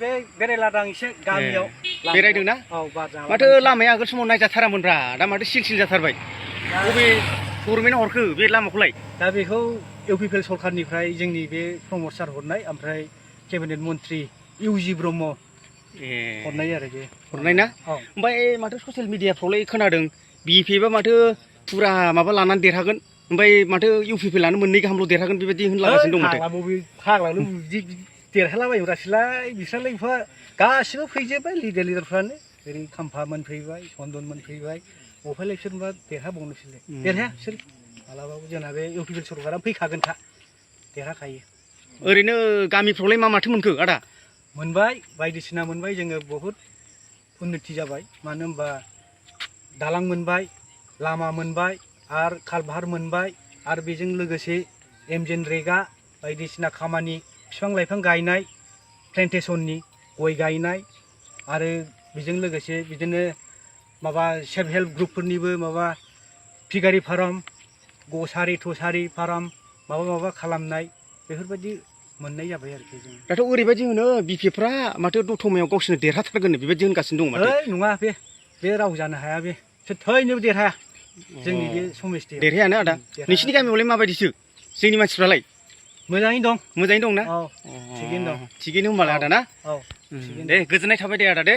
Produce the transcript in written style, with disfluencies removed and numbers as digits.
बे बेरायलादां एसे गामियाव बेरायदोंना माथो लामाया आगोल समाव नायजाथारामोनब्रा दा माथो सिल सिल जाथारबाय बबे गभर्नमेन्टआ हरखो बे लामाखौलाय दा बेखौ इउपिपिएल सरखारनिफ्राय जोंनि बे प्रमद सार हरनाय ओमफ्राय केबिनेट मन्त्रि इउजि ब्रह्म हरनाय आरो बे हरनाय ना ओमफ्राय माथो ससियेल मिडियाफ्रावलाय खोनादों बिपिएफआ माथो फुरा माबा लानानै देरहागोन ओमफ्राय माथो इउपिपिएल लानो मोननै गाहामल' देरहागोन बेबायदि होनलागासिनो दं माथो फाग्लानो बिदि देरहालाबायोब्रासैलाय बिस्रालाय एफा गासिबो फैजोब्बाय लिडारफ्रानो ओरै खाम्फा मोनफैबाय चन्दन मोनफैबाय अफायलाय बिसोरबा देरहाबावनोसैलाय देरहाया बिसोर मालाबाबो जोंना बे इउपिपिएल सरकारा फैखागोनखा देरहाखायो ओरैनो गामिफ्रावलाय मा माथो मोनखो आदा मोनबाय बायदिसिना मोनबाय जोङो बहुद उन्नति जाबाय मानो होनबा दालां मोनबाय लामा मोनबाय आरो कालभार मोनबाय आरो बेजों लोगोसे एमजेनरेगा बायदिसिना खामानि बिफां लाइफां गायनाय प्लेन्टेसननि गय गायनाय आरो बेजों लोगोसे बिदिनो माबा सेल्फ हेल्प ग्रुपफोरनिबो माबा फिगारि फार्म गसारि थसारि फार्म माबा खालामनाय बेफोरबायदि मोननाय जाबाय आरोखि जों दाथ' ओरैबायदि होनो बिपिएफफ्रा माथो दतमायाव गावसोरनो देरहाथारगोन बेबायदि होनगासिनो दं माथो नङा बे राव जानो हाया बे सोर थैनोबो देरहाया जोंनि बे समिति देरहायानो आदा नोंसिनि गामियावलाय माबायदिसो जोंनि मानसिफ्रालाय मोजाङैनो दं ना थिगैनो दं थिगैनो होनबालाय आदा ना औ दे गोजोननाय थाबाय दे आदा दे